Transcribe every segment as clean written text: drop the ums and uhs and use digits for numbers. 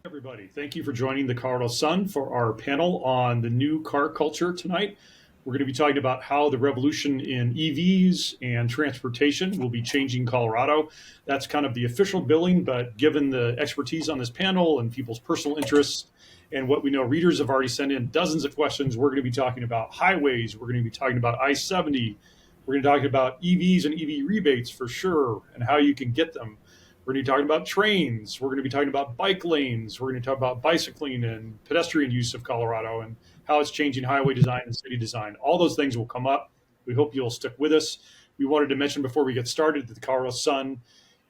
Everybody, thank you for joining the Colorado Sun for our panel on the new car culture tonight. We're going to be talking about how the revolution in EVs and transportation will be changing Colorado. That's kind of the official billing, but given the expertise on this panel and people's personal interests and what we know readers have already sent in dozens of questions, we're going to be talking about highways. We're going to be talking about I-70. We're going to be talking about EVs and EV rebates for sure and how you can get them. We're going to be talking about trains. We're going to be talking about bike lanes. We're going to talk about bicycling and pedestrian use of Colorado and how it's changing highway design and city design. All those things will come up. We hope you'll stick with us. We wanted to mention before we get started that the Colorado Sun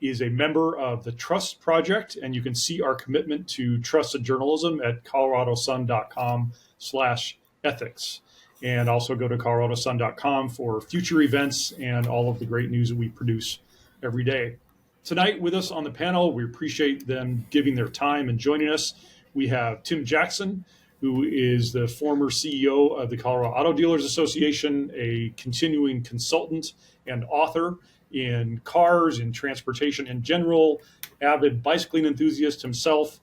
is a member of the Trust Project, and you can see our commitment to trusted journalism at coloradosun.com/ethics. And also go to coloradosun.com for future events and all of the great news that we produce every day. Tonight with us on the panel, we appreciate them giving their time and joining us. We have Tim Jackson, who is the former CEO of the Colorado Auto Dealers Association, a continuing consultant and author in cars and transportation in general, avid bicycling enthusiast himself,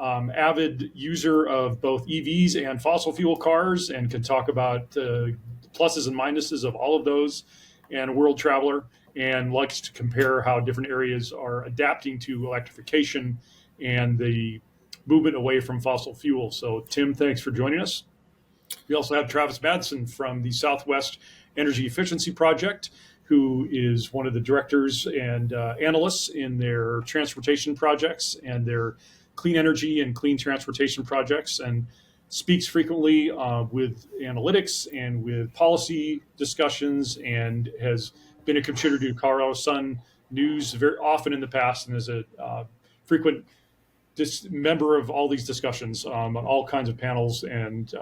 avid user of both EVs and fossil fuel cars, and can talk about the pluses and minuses of all of those, and a world traveler, and likes to compare how different areas are adapting to electrification and the movement away from fossil fuel. So, Tim, thanks for joining us. We also have Travis Madsen from the Southwest Energy Efficiency Project, who is one of the directors and analysts in their transportation projects and their clean energy and clean transportation projects, and speaks frequently with analytics and with policy discussions, and has been a contributor to Colorado Sun News very often in the past, and is a frequent member of all these discussions on all kinds of panels and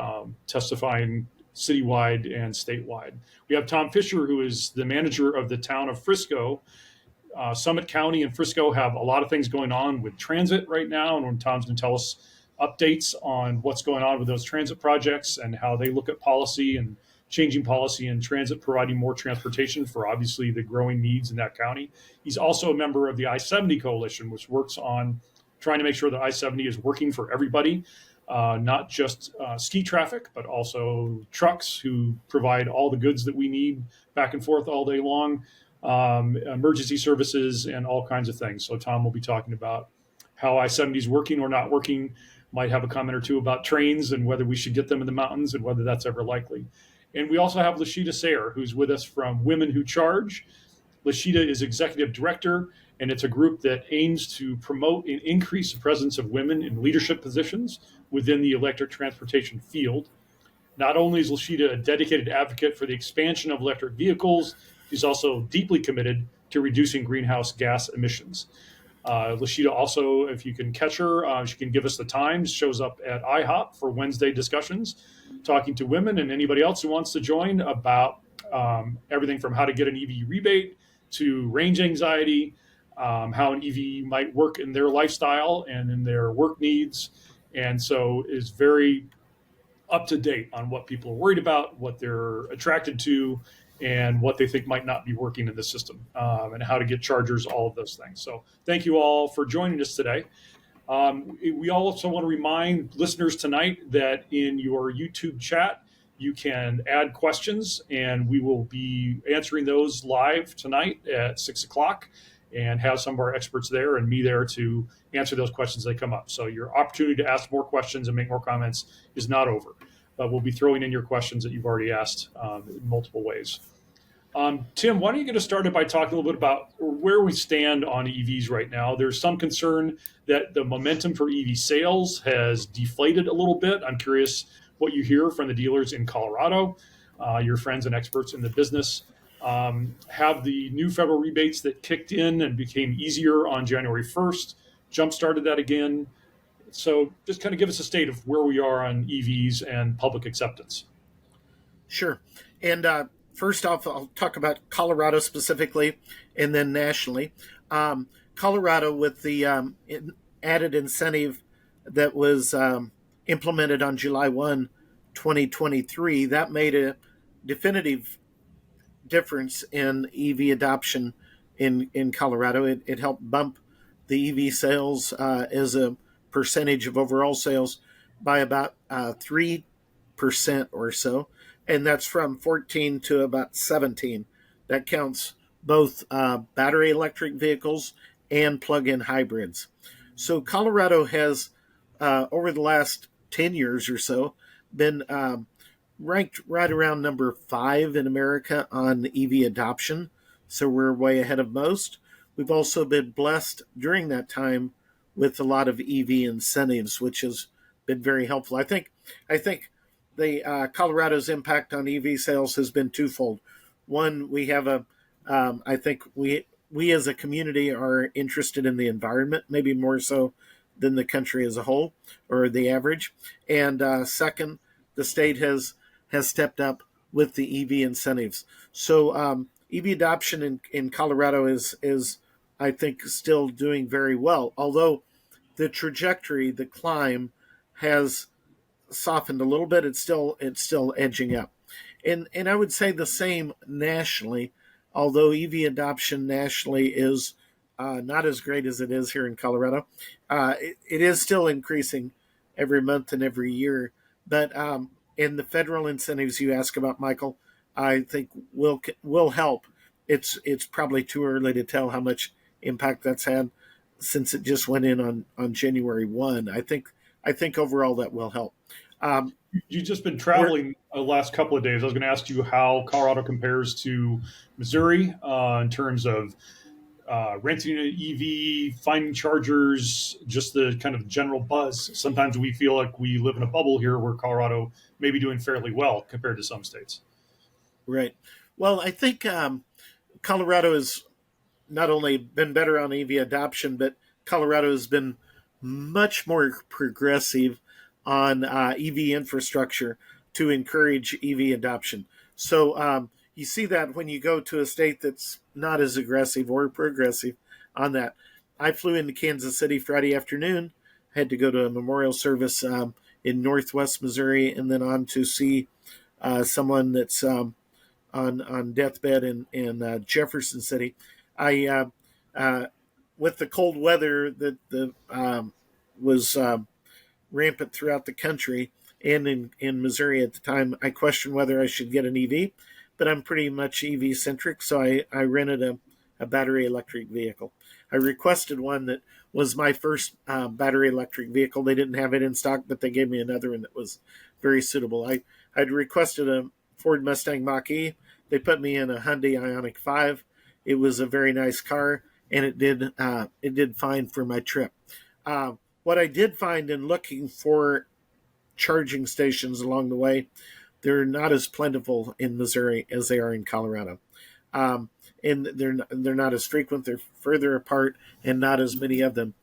testifying citywide and statewide. We have Tom Fisher, who is the manager of the town of Frisco. Summit County and Frisco have a lot of things going on with transit right now, and when Tom's going to tell us updates on what's going on with those transit projects and how they look at policy and changing policy in transit, providing more transportation for obviously the growing needs in that county. He's also a member of the I-70 Coalition, which works on trying to make sure that I-70 is working for everybody, not just ski traffic, but also trucks who provide all the goods that we need back and forth all day long, emergency services, and all kinds of things. So Tom will be talking about how I-70 is working or not working, might have a comment or two about trains and whether we should get them in the mountains and whether that's ever likely. And we also have LaSheita Sayer, who's with us from Women Who Charge. LaSheita is executive director, and it's a group that aims to promote and increase the presence of women in leadership positions within the electric transportation field. Not only is LaSheita a dedicated advocate for the expansion of electric vehicles, she's also deeply committed to reducing greenhouse gas emissions. LaSheita also, if you can catch her, she can give us the times, shows up at IHOP for Wednesday discussions, talking to women and anybody else who wants to join about everything from how to get an EV rebate to range anxiety, how an EV might work in their lifestyle and in their work needs. And so is very up to date on what people are worried about, what they're attracted to, and what they think might not be working in the system, and how to get chargers, all of those things. So thank you all for joining us today. We also want to remind listeners tonight that in your YouTube chat, you can add questions, and we will be answering those live tonight at 6 o'clock and have some of our experts there and me there to answer those questions as they come up. So your opportunity to ask more questions and make more comments is not over. But we'll be throwing in your questions that you've already asked in multiple ways. Tim, why don't you get us started by talking a little bit about where we stand on EVs right now? There's some concern that the momentum for EV sales has deflated a little bit. I'm curious what you hear from the dealers in Colorado, your friends and experts in the business. Have the new federal rebates that kicked in and became easier on January 1st jump-started that again? So just kind of give us a state of where we are on EVs and public acceptance. Sure. And first off, I'll talk about Colorado specifically and then nationally. Colorado, with the added incentive that was implemented on July 1, 2023, that made a definitive difference in EV adoption in Colorado. It helped bump the EV sales as a percentage of overall sales by about 3% or so, and that's from 14 to about 17. That counts both battery electric vehicles and plug-in hybrids. So Colorado has, over the last 10 years or so, been ranked right around number 5 in America on EV adoption. So we're way ahead of most. We've also been blessed during that time with a lot of EV incentives, which has been very helpful. I think the Colorado's impact on EV sales has been twofold. One, we have I think we as a community are interested in the environment, maybe more so than the country as a whole or the average. And second, the state has stepped up with the EV incentives. So EV adoption in Colorado is I think still doing very well. Although the trajectory, the climb, has softened a little bit. It's still edging up, and I would say the same nationally. Although EV adoption nationally is not as great as it is here in Colorado, it is still increasing every month and every year. But in the federal incentives you ask about, Michael, I think will help. It's probably too early to tell how much impact that's had since it just went in on January 1. I think overall that will help. Um, You've just been we're traveling the last couple of days. I was going to ask you how Colorado compares to Missouri in terms of renting an EV, finding chargers, just the kind of general buzz. Sometimes we feel like we live in a bubble here where Colorado may be doing fairly well compared to some states. right. Well, I think Colorado has not only been better on EV adoption, but Colorado has been much more progressive on EV infrastructure to encourage EV adoption. So you see that when you go to a state that's not as aggressive or progressive on that. I flew into Kansas City Friday afternoon, had to go to a memorial service in Northwest Missouri, and then on to see someone that's on deathbed in Jefferson City. I with the cold weather that the was rampant throughout the country and in Missouri at the time, I questioned whether I should get an EV, but I'm pretty much EV centric, so I rented a battery electric vehicle. I requested one that was my first battery electric vehicle. They didn't have it in stock, but they gave me another one that was very suitable. I'd requested a Ford Mustang Mach-E. They put me in a Hyundai Ioniq 5. It was a very nice car, and it did fine for my trip. What I did find in looking for charging stations along the way, they're not as plentiful in Missouri as they are in Colorado. And they're not as frequent. They're further apart, and not as many of them.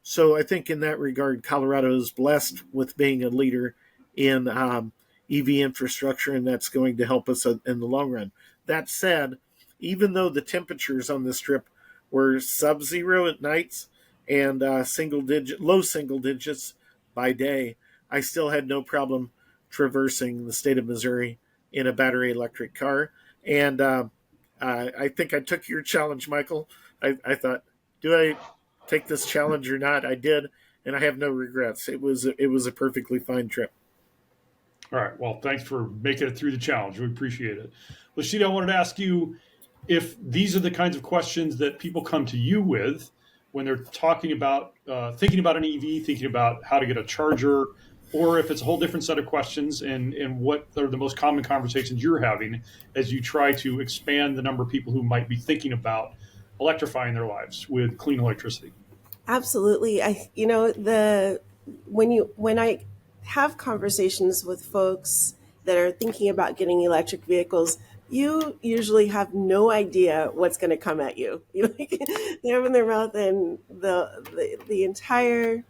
So I think in that regard, Colorado is blessed with being a leader in EV infrastructure, and that's going to help us in the long run. That said, even though the temperatures on this trip were sub-zero at nights and low single digits by day, I still had no problem traversing the state of Missouri in a battery electric car. And I think I took your challenge, Michael. I thought, do I take this challenge or not? I did, and I have no regrets. It was a perfectly fine trip. All right. Well, thanks for making it through the challenge. We appreciate it. LaSheita, I wanted to ask you if these are the kinds of questions that people come to you with when they're talking about thinking about an EV, thinking about how to get a charger, or if it's a whole different set of questions, and what are the most common conversations you're having as you try to expand the number of people who might be thinking about electrifying their lives with clean electricity. Absolutely. The when I have conversations with folks that are thinking about getting electric vehicles, you usually have no idea what's going to come at you. They open their mouth and the entire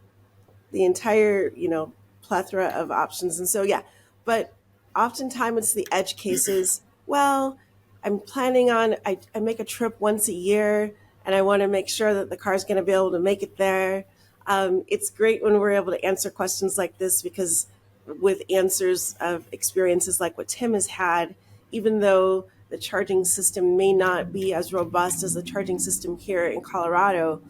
plethora of options. And so yeah, but oftentimes it's the edge cases. Well, I'm planning on I make a trip once a year, and I want to make sure that the car's going to be able to make it there. It's great when we're able to answer questions like this, because with answers of experiences like what Tim has had, even though the charging system may not be as robust as the charging system here in Colorado,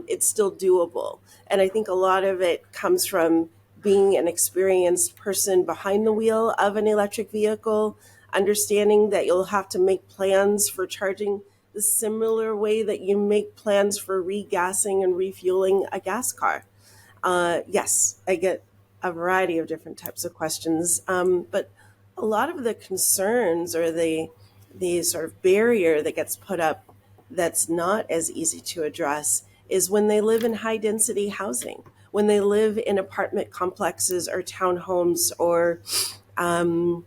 it's still doable. And I think a lot of it comes from being an experienced person behind the wheel of an electric vehicle, understanding that you'll have to make plans for charging the similar way that you make plans for regassing and refueling a gas car. Yes, I get a variety of different types of questions, but a lot of the concerns or the sort of barrier that gets put up that's not as easy to address is when they live in high density housing, when they live in apartment complexes or townhomes or um,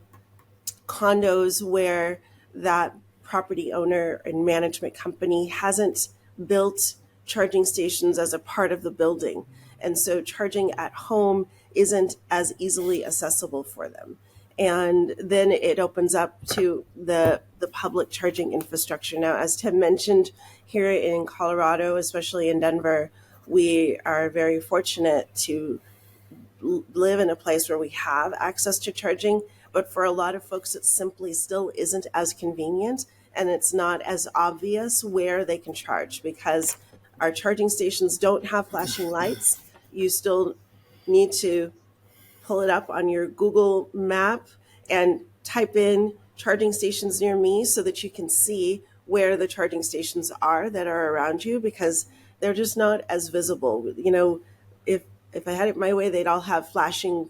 condos where that property owner and management company hasn't built charging stations as a part of the building. And so charging at home isn't as easily accessible for them. And then it opens up to the public charging infrastructure. Now, as Tim mentioned, here in Colorado, especially in Denver, we are very fortunate to live in a place where we have access to charging, but for a lot of folks, it simply still isn't as convenient and it's not as obvious where they can charge because our charging stations don't have flashing lights. You still need to pull it up on your Google map and type in charging stations near me so that you can see where the charging stations are that are around you because they're just not as visible. You know, if if I had it my way, they'd all have flashing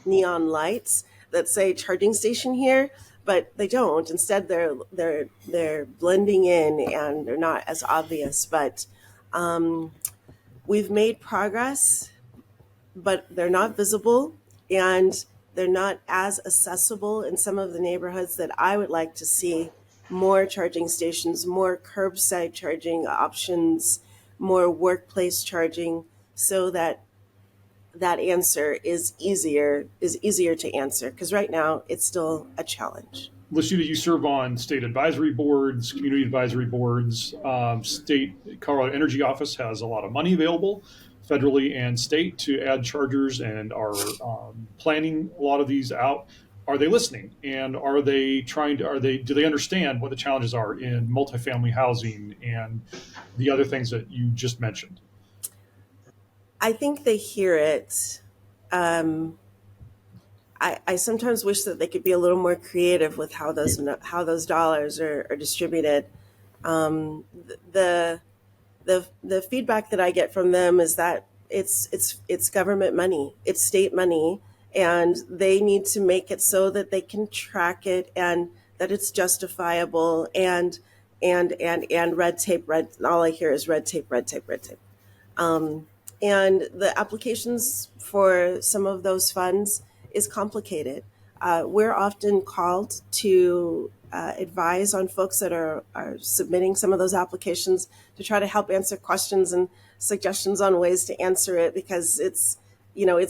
neon lights that say charging station here, but they don't. Instead, they're blending in and they're not as obvious. But um, we've made progress, but they're not visible and they're not as accessible in some of the neighborhoods that I would like to see more charging stations, more curbside charging options, more workplace charging so that that answer is easier to answer because right now it's still a challenge. LaSheita, you serve on state advisory boards, community advisory boards. State Colorado Energy Office has a lot of money available, federally and state, to add chargers, and are planning a lot of these out. Are they listening? And are they trying to? Are they? Do they understand what the challenges are in multifamily housing and the other things that you just mentioned? I think they hear it. um, I sometimes wish that they could be a little more creative with how those dollars are distributed. The feedback that I get from them is that it's government money, it's state money, and they need to make it so that they can track it and that it's justifiable and red tape, all I hear is red tape, red tape, red tape. Um, and the applications for some of those funds is complicated. We're often called to advise on folks that are submitting some of those applications to try to help answer questions and suggestions on ways to answer it because it's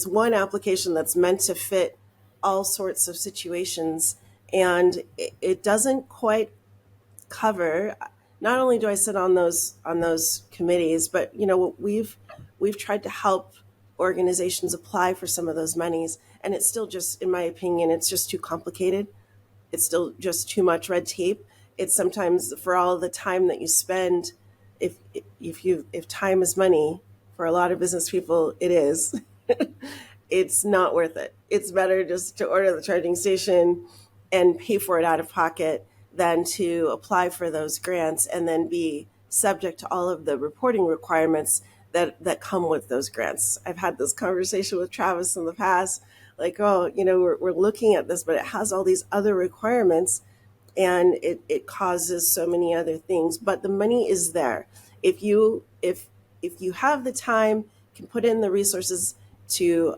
one application that's meant to fit all sorts of situations and it doesn't quite cover. Not only do I sit on those committees, but we've tried to help organizations apply for some of those monies, and it's still just, in my opinion, it's just too complicated. It's still just too much red tape. It's sometimes for all the time that you spend, if if time is money, for a lot of business people, it is. It's not worth it. It's better just to order the charging station and pay for it out of pocket than to apply for those grants and then be subject to all of the reporting requirements that come with those grants. I've had this conversation with Travis in the past, like, oh, we're looking at this, but it has all these other requirements and it causes so many other things. But the money is there. If you have the time, can put in the resources to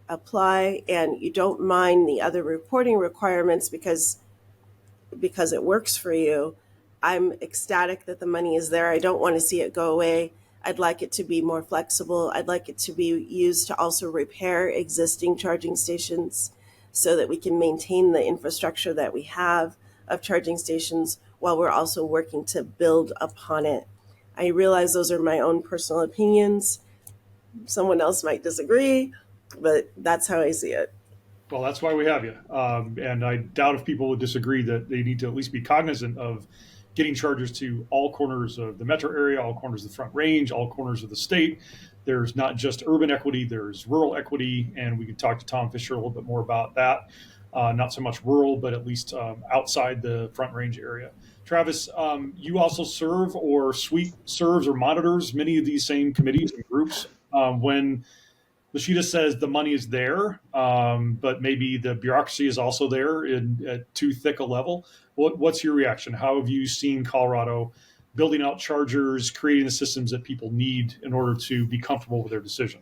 apply and you don't mind the other reporting requirements because it works for you, I'm ecstatic that the money is there. I don't want to see it go away. I'd like it to be more flexible. I'd like it to be used to also repair existing charging stations so that we can maintain the infrastructure that we have of charging stations while we're also working to build upon it. I realize those are my own personal opinions. Someone else might disagree, but that's how I see it. Well, that's why we have you. And I doubt if people would disagree that they need to at least be cognizant of getting chargers to all corners of the metro area, all corners of the Front Range, all corners of the state. There's not just urban equity, there's rural equity, and we can talk to Tom Fisher a little bit more about that. Not so much rural, but at least outside the Front Range area. Travis, you also serve or SWEEP serves or monitors many of these same committees and groups. When LaSheita says the money is there, but maybe the bureaucracy is also there at too thick a level. What's your reaction? How have you seen Colorado building out chargers, creating the systems that people need in order to be comfortable with their decision?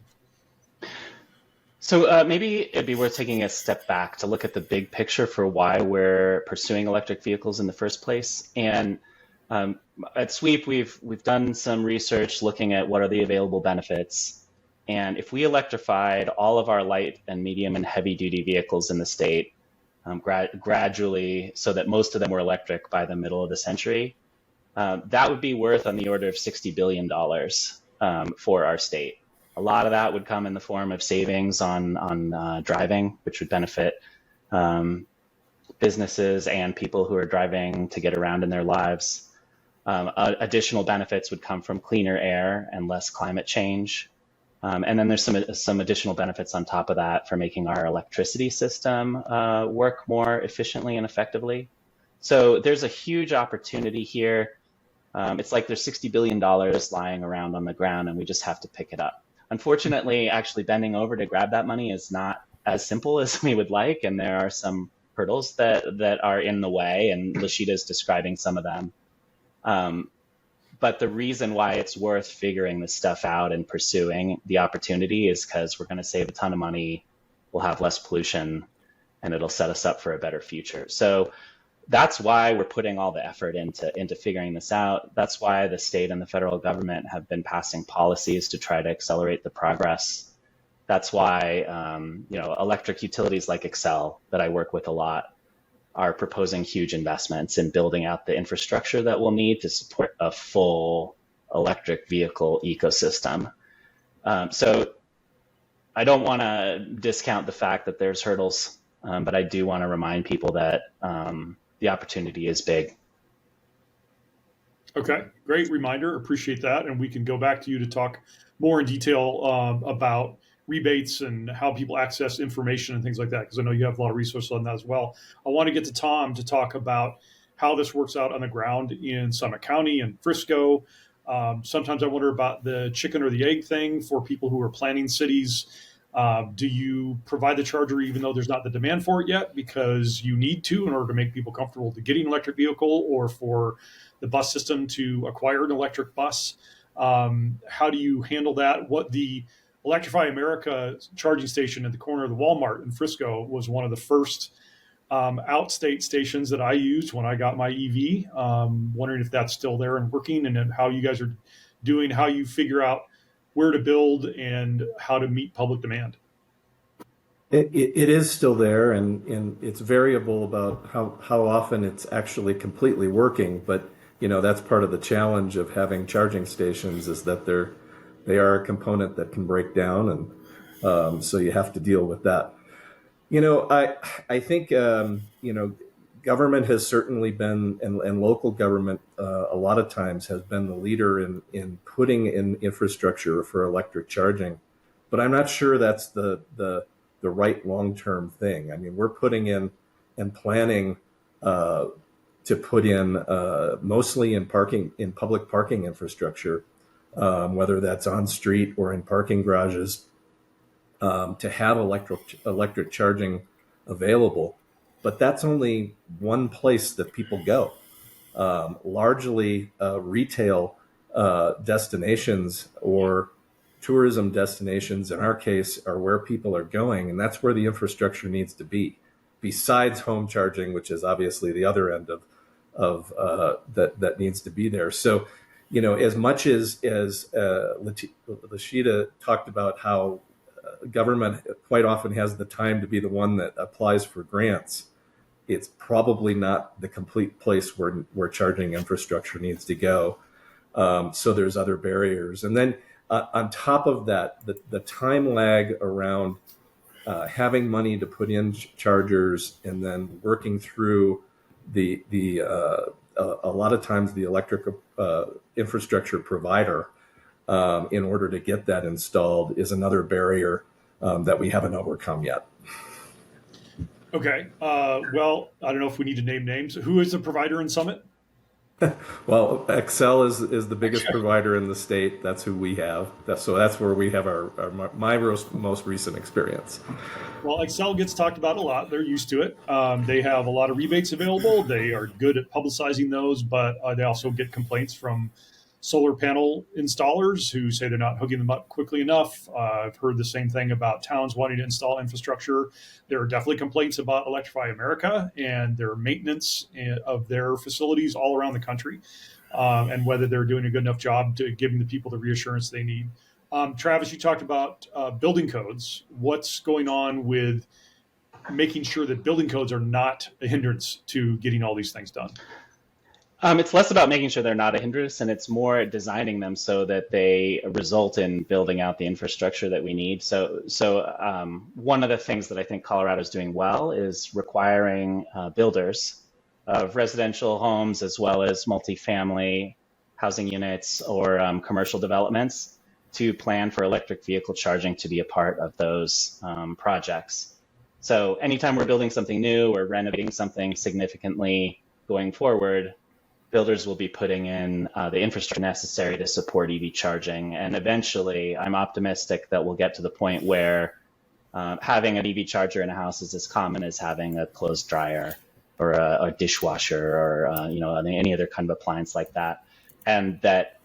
So maybe it'd be worth taking a step back to look at the big picture for why we're pursuing electric vehicles in the first place. And at SWEEP, we've done some research looking at what are the available benefits. And if we electrified all of our light and medium and heavy duty vehicles in the state gradually so that most of them were electric by the middle of the century, that would be worth on the order of $60 billion for our state. A lot of that would come in the form of savings on driving, which would benefit businesses and people who are driving to get around in their lives. Additional benefits would come from cleaner air and less climate change. And then there's some additional benefits on top of that for making our electricity system work more efficiently and effectively. So there's a huge opportunity here. It's like there's $60 billion lying around on the ground and we just have to pick it up. Unfortunately, actually bending over to grab that money is not as simple as we would like, and there are some hurdles that are in the way, and LaSheita is describing some of them. But the reason why it's worth figuring this stuff out and pursuing the opportunity is because we're going to save a ton of money, we'll have less pollution, and it'll set us up for a better future. So that's why we're putting all the effort into figuring this out. That's why the state and the federal government have been passing policies to try to accelerate the progress. That's why electric utilities like Xcel, that I work with a lot, are proposing huge investments in building out the infrastructure that we'll need to support a full electric vehicle ecosystem. So I don't want to discount the fact that there's hurdles, but I do want to remind people that the opportunity is big. Okay, great reminder. Appreciate that. And we can go back to you to talk more in detail about rebates and how people access information and things like that, because I know you have a lot of resources on that as well. I want to get to Tom to talk about how this works out on the ground in Summit County and Frisco. Sometimes I wonder about the chicken or the egg thing for people who are planning cities. Do you provide the charger even though there's not the demand for it yet because you need to in order to make people comfortable to getting an electric vehicle, or for the bus system to acquire an electric bus? How do you handle that? What the Electrify America charging station at the corner of the Walmart in Frisco was one of the first outstate stations that I used when I got my EV. Wondering if that's still there and working, and how you guys are doing, how you figure out where to build and how to meet public demand. It is still there, and it's variable about how often it's actually completely working. But that's part of the challenge of having charging stations, is that they are a component that can break down, and so you have to deal with that. I think government has certainly been, and local government a lot of times has been the leader in putting in infrastructure for electric charging, but I'm not sure that's the right long-term thing. I mean, we're putting in and planning to put in mostly in public parking infrastructure, whether that's on street or in parking garages, to have electric charging available. But that's only one place that people go. Largely retail destinations or tourism destinations, in our case, are where people are going, and that's where the infrastructure needs to be, besides home charging, which is obviously the other end of that needs to be there. So, as much as LaSheita talked about how government quite often has the time to be the one that applies for grants, it's probably not the complete place where charging infrastructure needs to go. So there's other barriers. And then on top of that, the time lag around having money to put in chargers and then working through the a lot of times the electric infrastructure provider, in order to get that installed, is another barrier that we haven't overcome yet. Okay. Well, I don't know if we need to name names. Who is the provider in Summit? Well, Excel is the biggest provider in the state. That's who we have. So that's where we have my most recent experience. Well, Excel gets talked about a lot. They're used to it. They have a lot of rebates available. They are good at publicizing those, but they also get complaints from solar panel installers who say they're not hooking them up quickly enough. I've heard the same thing about towns wanting to install infrastructure. There are definitely complaints about Electrify America and their maintenance of their facilities all around the country, and whether they're doing a good enough job to giving the people the reassurance they need. Travis, you talked about building codes. What's going on with making sure that building codes are not a hindrance to getting all these things done? It's less about making sure they're not a hindrance, and it's more designing them so that they result in building out the infrastructure that we need. So one of the things that I think Colorado is doing well is requiring builders of residential homes as well as multifamily housing units or commercial developments to plan for electric vehicle charging to be a part of those projects. So anytime we're building something new or renovating something significantly going forward, builders will be putting in the infrastructure necessary to support EV charging. And eventually, I'm optimistic that we'll get to the point where having an EV charger in a house is as common as having a clothes dryer or a dishwasher or any other kind of appliance like that. And that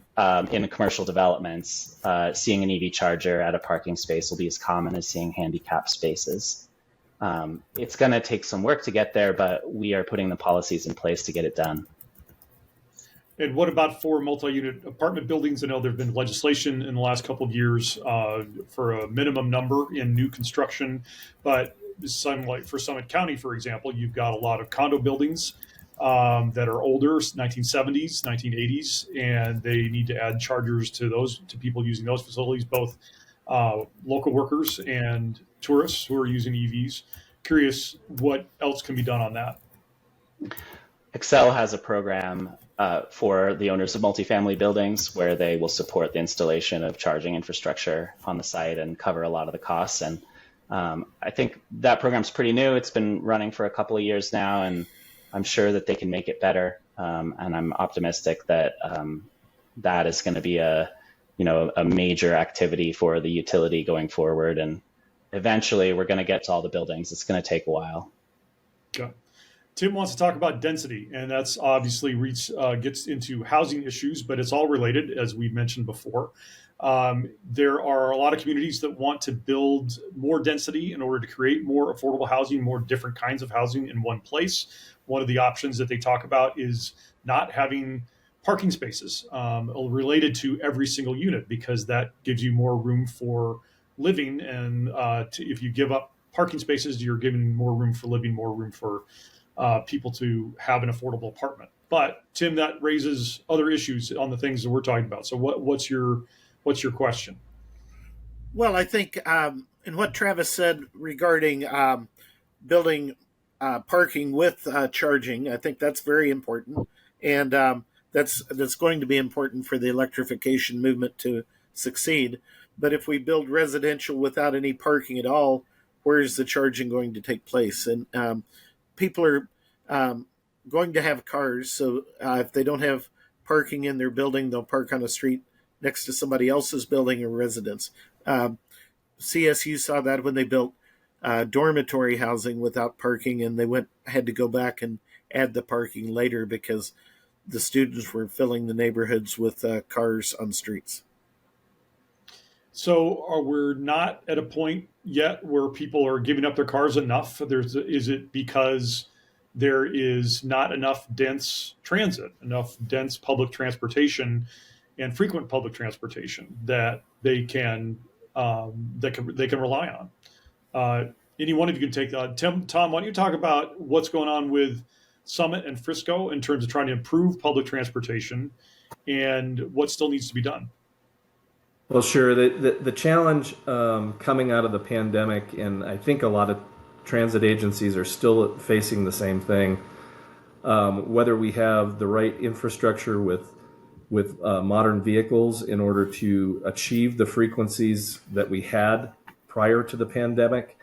in commercial developments, seeing an EV charger at a parking space will be as common as seeing handicap spaces. It's going to take some work to get there, but we are putting the policies in place to get it done. And what about for multi-unit apartment buildings? I know there have been legislation in the last couple of years for a minimum number in new construction, but like for Summit County, for example, you've got a lot of condo buildings that are older, 1970s, 1980s, and they need to add chargers to people using those facilities, both local workers and tourists who are using EVs. Curious what else can be done on that. Excel has a program for the owners of multifamily buildings where they will support the installation of charging infrastructure on the site and cover a lot of the costs. And I think that program's pretty new. It's been running for a couple of years now, and I'm sure that they can make it better. And I'm optimistic that that is going to be a major activity for the utility going forward. And eventually we're going to get to all the buildings. It's going to take a while. Okay. Tim wants to talk about density, and that's obviously gets into housing issues, but it's all related, as we mentioned before. There are a lot of communities that want to build more density in order to create more affordable housing, more different kinds of housing in one place. One of the options that they talk about is not having parking spaces related to every single unit, because that gives you more room for living. And if you give up parking spaces, you're giving more room for living, more room for people to have an affordable apartment. But Tim, that raises other issues on the things that we're talking about. So what's your question? Well, I think in what Travis said regarding building parking with charging, I think that's very important, and that's going to be important for the electrification movement to succeed. But if we build residential without any parking at all, where is the charging going to take place? And people are going to have cars, so if they don't have parking in their building, they'll park on a street next to somebody else's building or residence. CSU saw that when they built dormitory housing without parking, and they had to go back and add the parking later because the students were filling the neighborhoods with cars on streets. So we're not at a point yet where people are giving up their cars enough? Is it because there is not enough dense transit, enough dense public transportation and frequent public transportation that they can rely on? Any one of you can take that. Tom, why don't you talk about what's going on with Summit and Frisco in terms of trying to improve public transportation and what still needs to be done? Well, sure. The challenge coming out of the pandemic, and I think a lot of transit agencies are still facing the same thing, whether we have the right infrastructure with modern vehicles in order to achieve the frequencies that we had prior to the pandemic,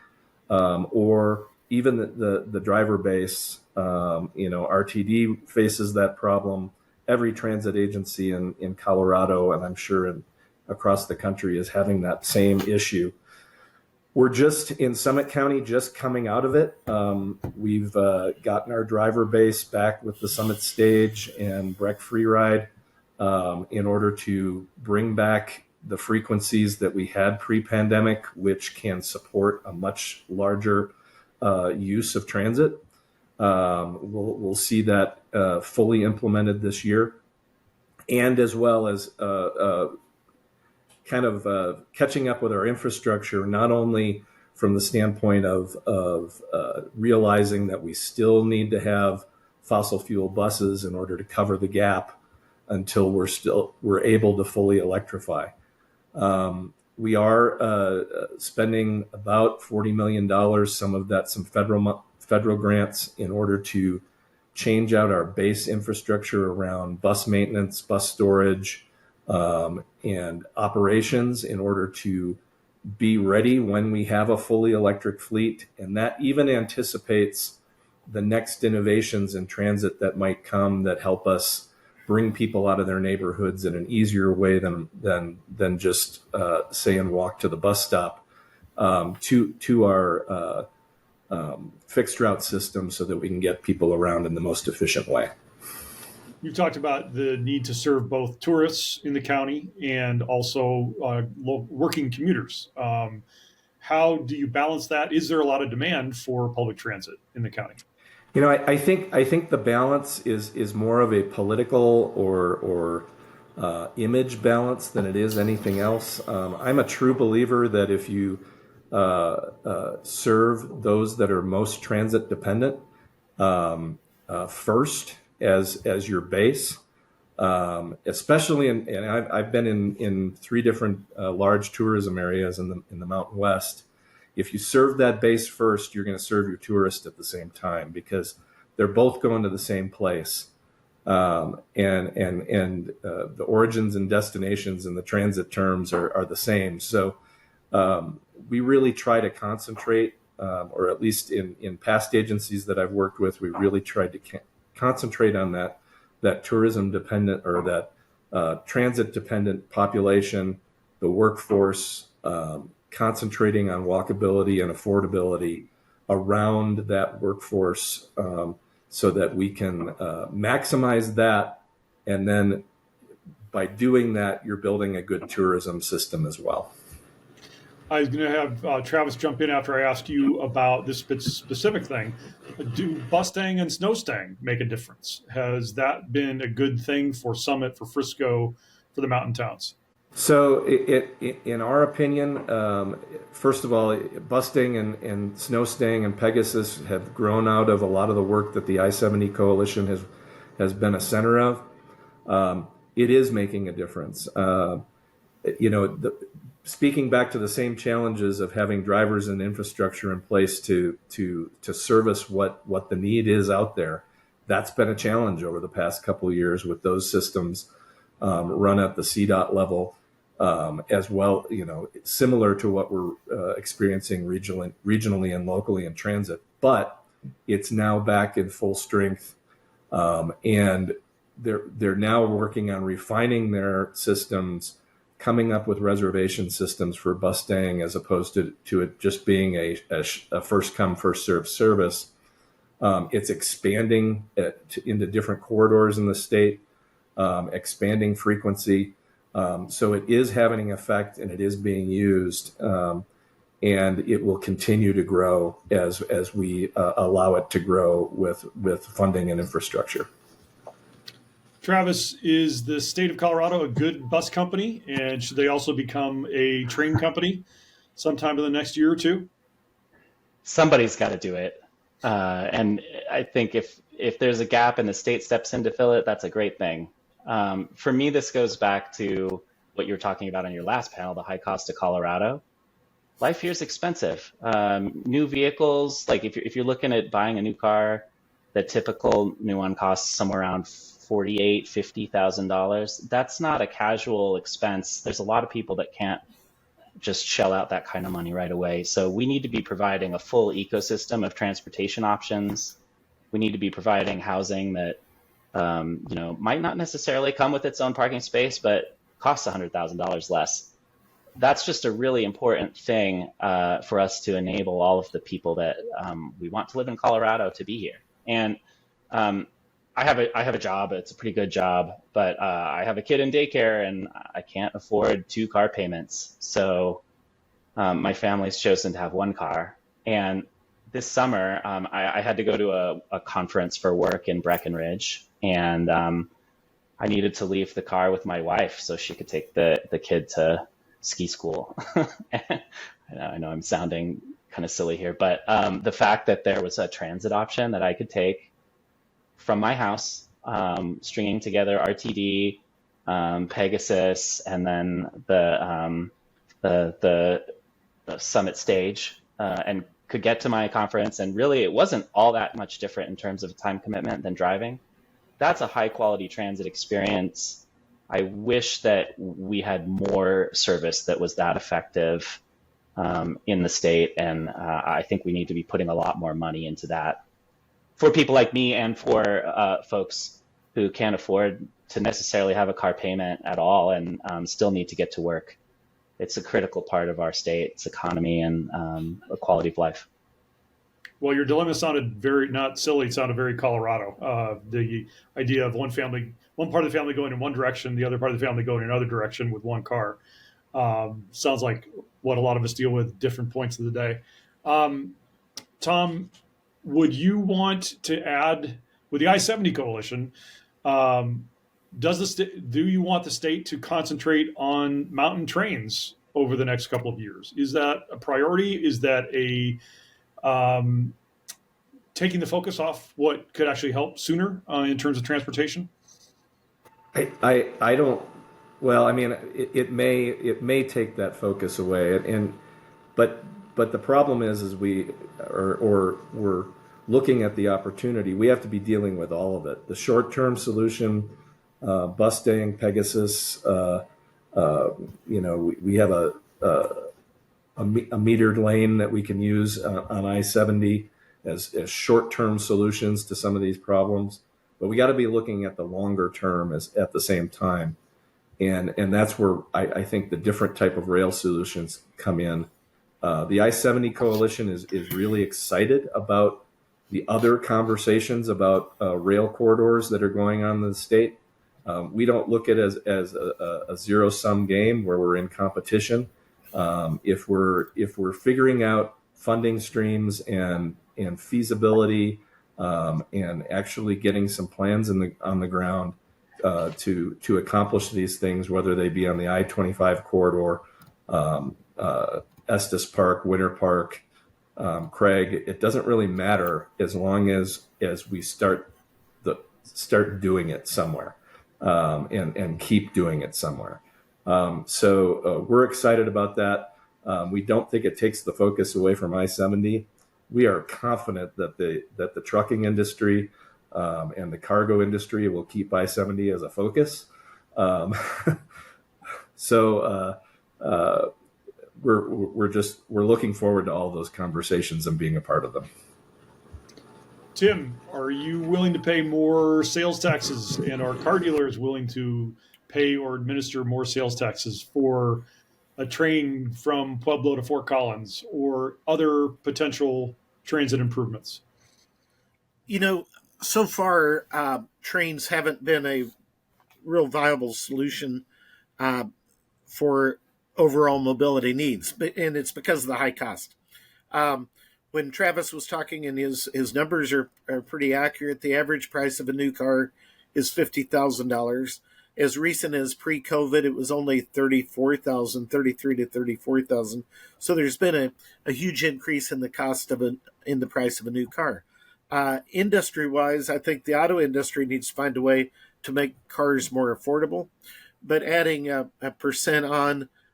or even the driver base. RTD faces that problem. Every transit agency in Colorado, and I'm sure across the country, is having that same issue. We're just in Summit County, just coming out of it. We've gotten our driver base back with the Summit Stage and Breck Freeride in order to bring back the frequencies that we had pre-pandemic, which can support a much larger use of transit. We'll see that fully implemented this year, and as well as catching up with our infrastructure, not only from the standpoint of realizing that we still need to have fossil fuel buses in order to cover the gap until we're able to fully electrify. We are spending about $40 million, some of that some federal grants, in order to change out our base infrastructure around bus maintenance, bus storage, and operations in order to be ready when we have a fully electric fleet. And that even anticipates the next innovations in transit that might come that help us bring people out of their neighborhoods in an easier way than just say and walk to the bus stop to our fixed route system, so that we can get people around in the most efficient way. You've talked about the need to serve both tourists in the county and also working commuters. How do you balance that? Is there a lot of demand for public transit in the county? I think the balance is more of a political or image balance than it is anything else. I'm a true believer that if you serve those that are most transit dependent first as your base, especially and I've been in 3 different large tourism areas in the Mountain West. If you serve that base first, you're going to serve your tourist at the same time, because they're both going to the same place. And the origins and destinations and the transit terms are the same. So we really try to concentrate, or at least in past agencies that I've worked with, we really tried to concentrate on that tourism dependent, or that transit dependent population, the workforce, concentrating on walkability and affordability around that workforce, so that we can maximize that. And then by doing that, you're building a good tourism system as well. I was going to have Travis jump in after I ask you about this specific thing. Do bus staying and snow staying make a difference? Has that been a good thing for Summit, for Frisco, for the mountain towns? So in our opinion, first of all, bus staying and snow staying and Pegasus have grown out of a lot of the work that the I-70 Coalition has been a center of. It is making a difference. Speaking back to the same challenges of having drivers and infrastructure in place to service what the need is out there, that's been a challenge over the past couple of years with those systems run at the CDOT level, as well, similar to what we're experiencing regionally and locally in transit. But it's now back in full strength, and they're now working on refining their systems, coming up with reservation systems for bus staying, as opposed to it just being a first come, first served service. It's expanding into different corridors in the state, expanding frequency. So it is having an effect, and it is being used, and it will continue to grow as we allow it to grow with funding and infrastructure. Travis, is the state of Colorado a good bus company, and should they also become a train company sometime in the next year or two? Somebody's got to do it. And I think if there's a gap and the state steps in to fill it, that's a great thing. For me, this goes back to what you were talking about on your last panel, the high cost of Colorado. Life here is expensive. New vehicles, like if you're looking at buying a new car, the typical new one costs somewhere around $48,000, $50,000. That's not a casual expense. There's a lot of people that can't just shell out that kind of money right away. So we need to be providing a full ecosystem of transportation options. We need to be providing housing that might not necessarily come with its own parking space, but costs $100,000 less. That's just a really important thing for us to enable all of the people that we want to live in Colorado to be here. And I have a job. It's a pretty good job, but I have a kid in daycare, and I can't afford 2 car payments. So my family's chosen to have 1 car. And this summer, I had to go to a conference for work in Breckenridge, and I needed to leave the car with my wife so she could take the kid to ski school. I know I'm sounding kind of silly here, but the fact that there was a transit option that I could take from my house, stringing together RTD, Pegasus, and then the summit stage, and could get to my conference. And really, it wasn't all that much different in terms of time commitment than driving. That's a high quality transit experience. I wish that we had more service that was that effective in the state, and I think we need to be putting a lot more money into that for people like me and for folks who can't afford to necessarily have a car payment at all and still need to get to work. It's a critical part of our state's economy and a quality of life. Well, your dilemma sounded very, not silly, it sounded very Colorado. The idea of one part of the family going in one direction, the other part of the family going in another direction with 1 car. Sounds like what a lot of us deal with different points of the day. Tom, would you want to add, with the I-70 coalition, do you want the state to concentrate on mountain trains over the next couple of years? Is that a priority? Is that taking the focus off what could actually help sooner in terms of transportation? I don't. Well, I mean, it may take that focus away, but the problem is we're looking at the opportunity. We have to be dealing with all of it. The short-term solution, Mustang, Pegasus. We have a metered lane that we can use on I-70 as short-term solutions to some of these problems. But we got to be looking at the longer term at the same time. And that's where I think the different type of rail solutions come in. The I-70 coalition is really excited about the other conversations about rail corridors that are going on in the state. We don't look at it as a zero-sum game where we're in competition. If we're figuring out funding streams and feasibility and actually getting some plans on the ground to accomplish these things, whether they be on the I-25 corridor, Estes Park, Winter Park, Craig, it doesn't really matter as long as we start doing it somewhere and keep doing it somewhere. So we're excited about that. We don't think it takes the focus away from I-70. We are confident that the trucking industry and the cargo industry will keep I-70 as a focus. So we're looking forward to all those conversations and being a part of them. Tim, are you willing to pay more sales taxes, and are car dealers willing to pay or administer more sales taxes for a train from Pueblo to Fort Collins or other potential transit improvements? So far, trains haven't been a real viable solution for overall mobility needs, and it's because of the high cost. When Travis was talking, and his numbers are pretty accurate, the average price of a new car is $50,000. As recent as pre-COVID, it was only $33,000 to $34,000. So there's been a huge increase in the cost in the price of a new car. Industry-wise, I think the auto industry needs to find a way to make cars more affordable, but adding an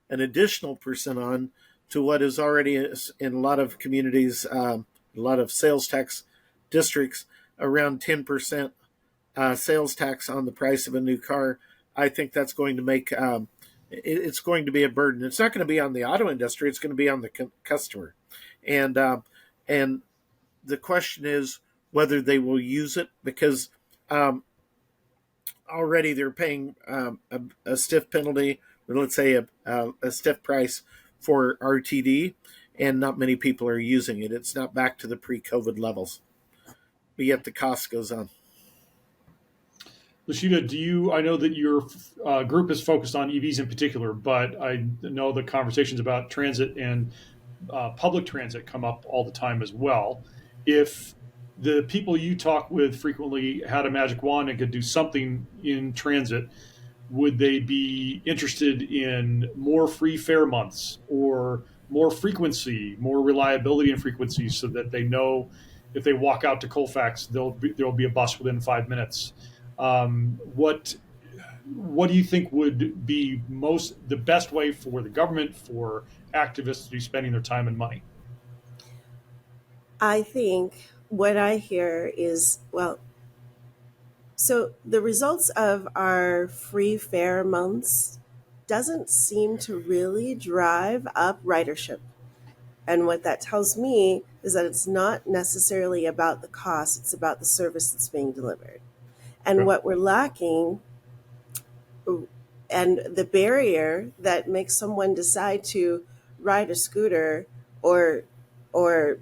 additional percent on to what is already in a lot of communities, a lot of sales tax districts, around 10% sales tax on the price of a new car, I think that's going to make it's going to be a burden. It's not going to be on the auto industry; it's going to be on the customer, and and the question is whether they will use it because um, already they're paying a stiff penalty, or let's say a stiff price for RTD, and not many people are using it. It's not back to the pre-COVID levels, but yet the cost goes on. LaSheita, I know that your group is focused on EVs in particular, but I know the conversations about transit and public transit come up all the time as well. If the people you talk with frequently had a magic wand and could do something in transit, would they be interested in more free fare months or more frequency, more reliability and frequency, so that they know if they walk out to Colfax, there'll be a bus within 5 minutes? What do you think would be the best way for the government, for activists to be spending their time and money? I think what I hear is, well, so the results of our free fare months doesn't seem to really drive up ridership. And what that tells me is that it's not necessarily about the cost, it's about the service that's being delivered. And Okay. what we're lacking, and the barrier that makes someone decide to ride a scooter or or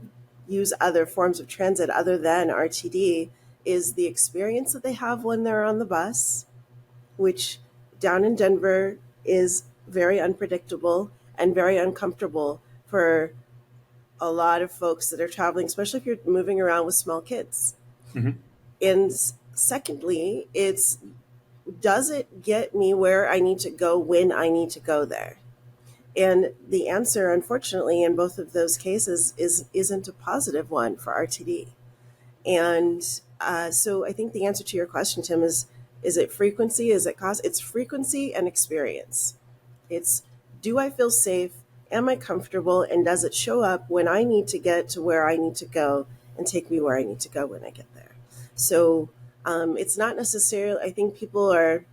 use other forms of transit other than RTD, is the experience that they have when they're on the bus, which down in Denver is very unpredictable and very uncomfortable for a lot of folks that are traveling, especially if you're moving around with small kids. Mm-hmm. And secondly, it's, does it get me where I need to go when I need to go there? And the answer, unfortunately, in both of those cases isn't a positive one for RTD. And so I think the answer to your question, Tim, is it frequency? Is it cost? It's frequency and experience. It's, do I feel safe? Am I comfortable? And does it show up when I need to get to where I need to go and take me where I need to go when I get there? So it's not necessarily, I think people are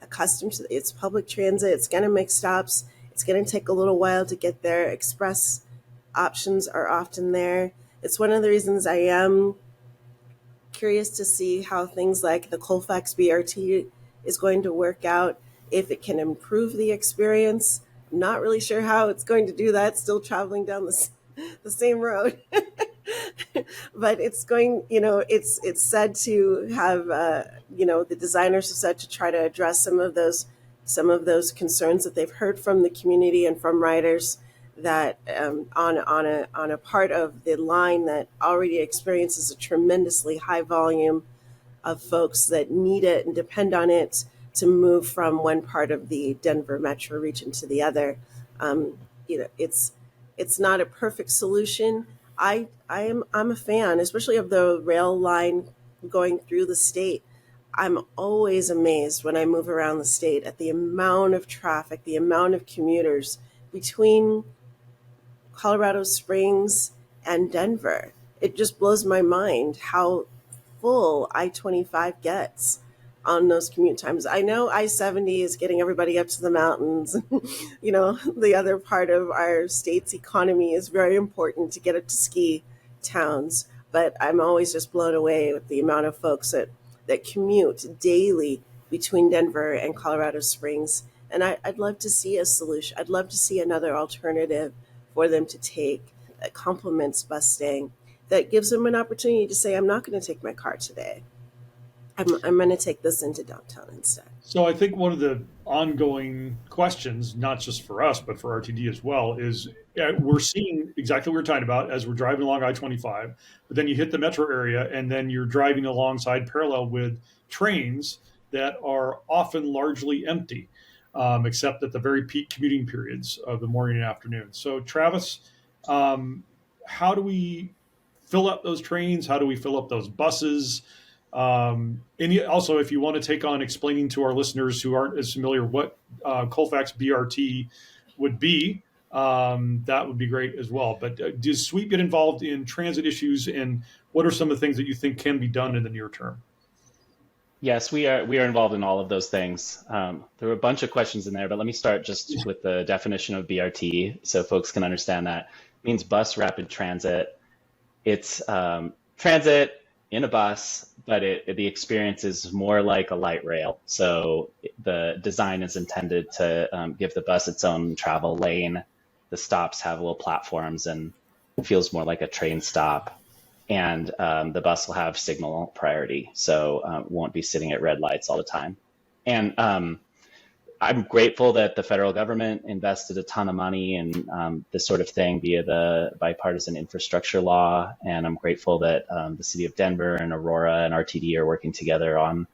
accustomed to it's public transit. It's going to make stops. It's going to take a little while to get there. Express options are often there. It's one of the reasons I am curious to see how things like the Colfax BRT is going to work out, if it can improve the experience. I'm not really sure how it's going to do that, still traveling down the same road. But it's going, it's said to have, the designers have said to try to address some of those concerns that they've heard from the community and from riders, that on a part of the line that already experiences a tremendously high volume of folks that need it and depend on it to move from one part of the Denver metro region to the other. It's not a perfect solution. I'm a fan, especially of the rail line going through the state. I'm always amazed when I move around the state at the amount of traffic, the amount of commuters between Colorado Springs and Denver. It just blows my mind how full I-25 gets on those commute times. I know I-70 is getting everybody up to the mountains. The other part of our state's economy is very important to get up to ski towns. But I'm always just blown away with the amount of folks that commute daily between Denver and Colorado Springs. And I'd love to see a solution. I'd love to see another alternative for them to take that complements bus staying, that gives them an opportunity to say, I'm not going to take my car today. I'm going to take this into downtown instead. So I think one of the ongoing questions, not just for us, but for RTD as well, is we're seeing exactly what we're talking about as we're driving along I-25, but then you hit the metro area and then you're driving alongside parallel with trains that are often largely empty, except at the very peak commuting periods of the morning and afternoon. So Travis, how do we fill up those trains? How do we fill up those buses? And also, if you want to take on explaining to our listeners who aren't as familiar what Colfax BRT would be, that would be great as well. But does Sweep get involved in transit issues, and what are some of the things that you think can be done in the near term? Yes, we are involved in all of those things. There were a bunch of questions in there, but let me start just with the definition of BRT so folks can understand that. It means bus rapid transit. It's transit in a bus, but the experience is more like a light rail. So the design is intended to give the bus its own travel lane. The stops have little platforms and it feels more like a train stop. And the bus will have signal priority, so won't be sitting at red lights all the time. And I'm grateful that the federal government invested a ton of money in this sort of thing via the bipartisan infrastructure law. And I'm grateful that the city of Denver and Aurora and RTD are working together on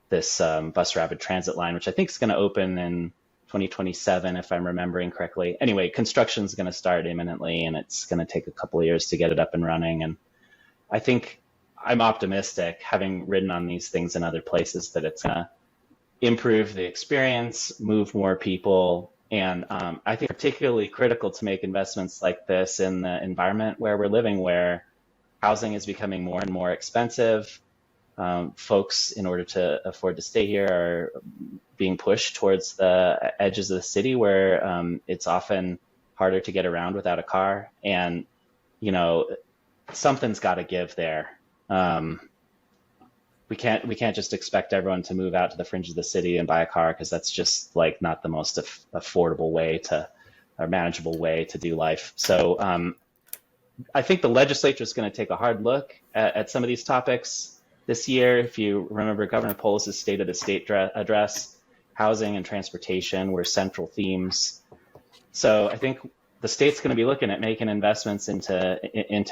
this bus rapid transit line, which I think is going to open in 2027, if I'm remembering correctly. Anyway, construction is going to start imminently, and it's going to take a couple of years to get it up and running. And I think I'm optimistic, having ridden on these things in other places, that it's going to improve the experience, move more people. And I think particularly critical to make investments like this in the environment where we're living, where housing is becoming more and more expensive. Folks, in order to afford to stay here, are being pushed towards the edges of the city where it's often harder to get around without a car. And, you know, something's got to give there. We can't just expect everyone to move out to the fringe of the city and buy a car, because that's just like not the most affordable way or manageable way to do life. So I think the legislature is going to take a hard look at some of these topics this year. If you remember Governor Polis' State of the State address, housing and transportation were central themes. So I think the state's going to be looking at making investments into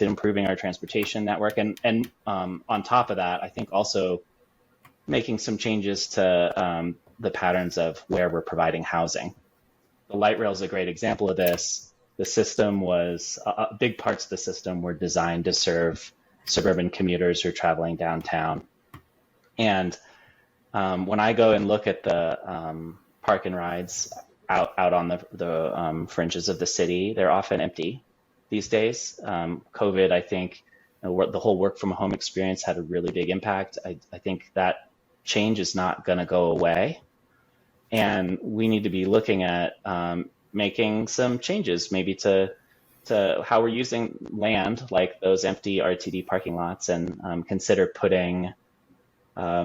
improving our transportation network, and on top of that, I think also making some changes to the patterns of where we're providing housing. The light rail is a great example of this. The system was big parts of the system were designed to serve suburban commuters who are traveling downtown, and when I go and look at the park and rides out on the fringes of the city, they're often empty these days. COVID, I think, the whole work from home experience had a really big impact. I think that change is not going to go away, and we need to be looking at making some changes, maybe to how we're using land, like those empty RTD parking lots, and consider putting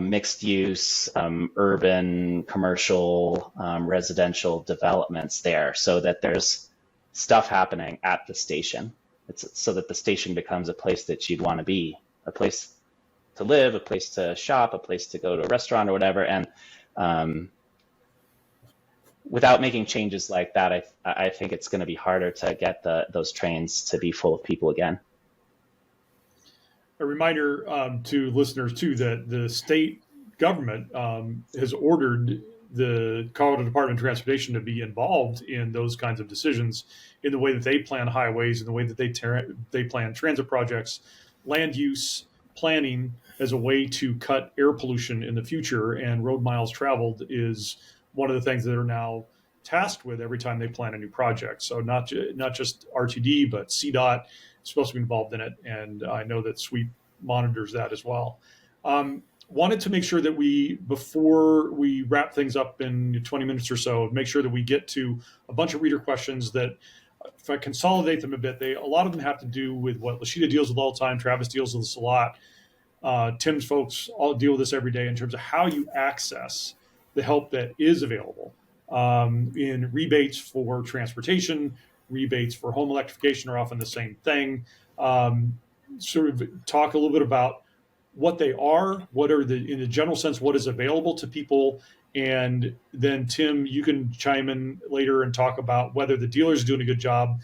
mixed use, urban, commercial, residential developments there, so that there's stuff happening at the station. It's so that the station becomes a place that you'd want to be, a place to live, a place to shop, a place to go to a restaurant or whatever. And without making changes like that, I think it's going to be harder to get those trains to be full of people again. A reminder to listeners, too, that the state government has ordered the Colorado Department of Transportation to be involved in those kinds of decisions, in the way that they plan highways, in the way that they plan transit projects, land use planning, as a way to cut air pollution in the future. And road miles traveled is one of the things that are now tasked with every time they plan a new project. So not just RTD, but CDOT is supposed to be involved in it. And I know that Sweep monitors that as well. Wanted to make sure that before we wrap things up in 20 minutes or so, make sure that we get to a bunch of reader questions that, if I consolidate them a bit, a lot of them have to do with what LaSheita deals with all the time. Travis deals with this a lot. Tim's folks all deal with this every day, in terms of how you access the help that is available in rebates for transportation. Rebates for home electrification are often the same thing. Sort of talk a little bit about what they are, in a general sense, what is available to people. And then, Tim, you can chime in later and talk about whether the dealers are doing a good job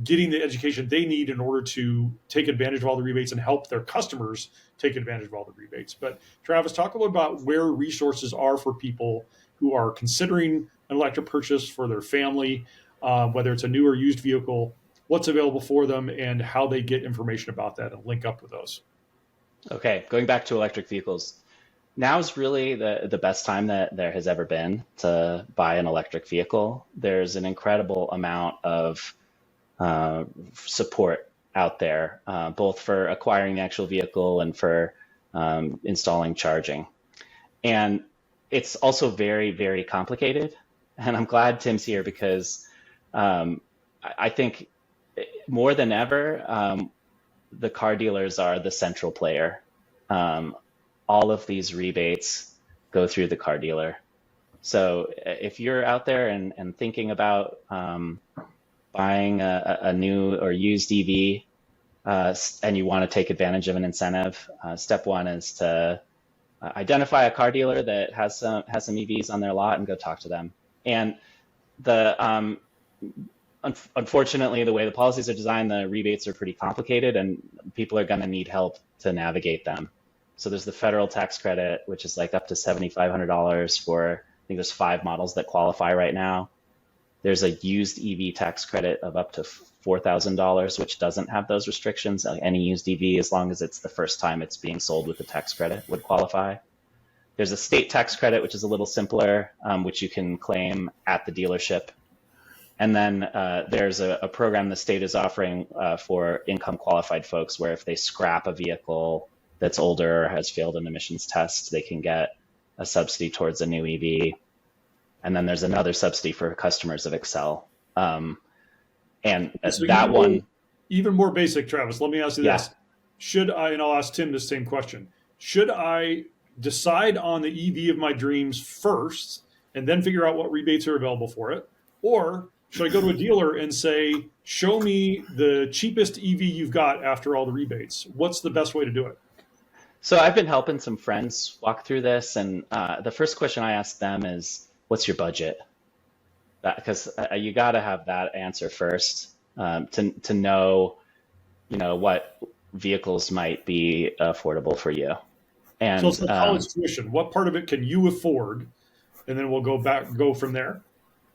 getting the education they need in order to take advantage of all the rebates and help their customers take advantage of all the rebates. But Travis, talk a little about where resources are for people who are considering an electric purchase for their family, whether it's a new or used vehicle, what's available for them, and how they get information about that and link up with those. Okay, going back to electric vehicles. Now's really the best time that there has ever been to buy an electric vehicle. There's an incredible amount of uh, support out there, both for acquiring the actual vehicle and for installing charging. And it's also very, very complicated. And I'm glad Tim's here because um, I think more than ever, the car dealers are the central player. Um, all of these rebates go through the car dealer. So if you're out there and thinking about buying a new or used EV and you want to take advantage of an incentive, step one is to identify a car dealer that has some EVs on their lot and go talk to them. And the unfortunately, the way the policies are designed, the rebates are pretty complicated, and people are going to need help to navigate them. So there's the federal tax credit, which is like up to $7,500 for, I think there's 5 models that qualify right now. There's a used EV tax credit of up to $4,000, which doesn't have those restrictions. Any used EV, as long as it's the first time it's being sold with the tax credit, would qualify. There's a state tax credit, which is a little simpler, which you can claim at the dealership. And then there's a program the state is offering for income qualified folks where if they scrap a vehicle that's older or has failed an emissions test, they can get a subsidy towards a new EV. And then there's another subsidy for customers of Excel. And So that one, even more basic, Travis, let me ask you yeah. this. Should I, and I'll ask Tim the same question, should I decide on the EV of my dreams first and then figure out what rebates are available for it? Or should I go to a dealer and say, show me the cheapest EV you've got after all the rebates? What's the best way to do it? So I've been helping some friends walk through this. And the first question I ask them is, what's your budget? Because you got to have that answer first to know, what vehicles might be affordable for you. And So it's like college tuition. What part of it can you afford? And then we'll go from there.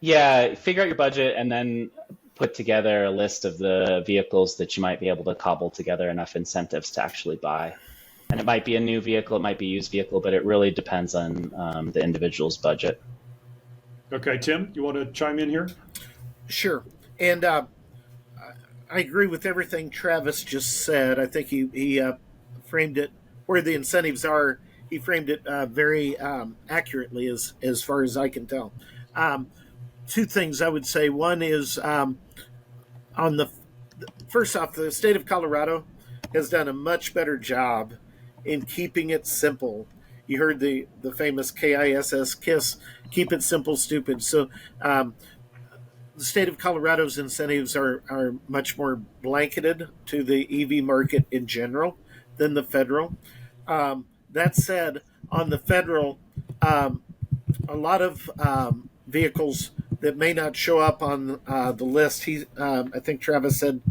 yeah, figure out your budget and then put together a list of the vehicles that you might be able to cobble together enough incentives to actually buy. And it might be a new vehicle, it might be a used vehicle, but it really depends on the individual's budget. Okay, Tim, you want to chime in here? Sure. And I agree with everything Travis just said. I think he framed it where the incentives are. He framed it very accurately, as far as I can tell. Two things I would say. One is on the first off, the state of Colorado has done a much better job in keeping it simple. You heard the famous KISS, keep it simple, stupid. So the state of Colorado's incentives are much more blanketed to the EV market in general than the federal. That said, on the federal, a lot of vehicles that may not show up on the list. I think Travis said,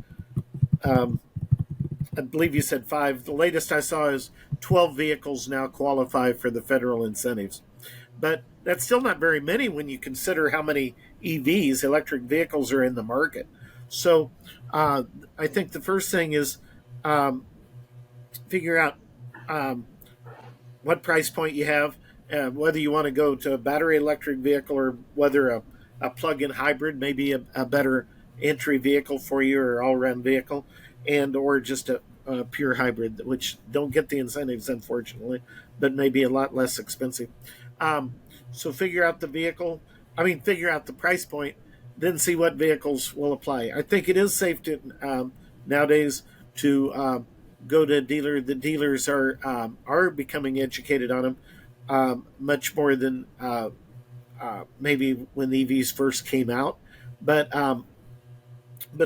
I believe you said 5. The latest I saw is 12 vehicles now qualify for the federal incentives. But that's still not very many when you consider how many EVs, electric vehicles, are in the market. So I think the first thing is figure out what price point you have, whether you want to go to a battery electric vehicle or whether a plug-in hybrid may be a better entry vehicle for you, or all-around vehicle, and or just a pure hybrid, which don't get the incentives, unfortunately, but may be a lot less expensive. So figure out figure out the price point, then see what vehicles will apply. I think it is safe to nowadays to go to a dealer. The dealers are becoming educated on them much more than maybe when EVs first came out, but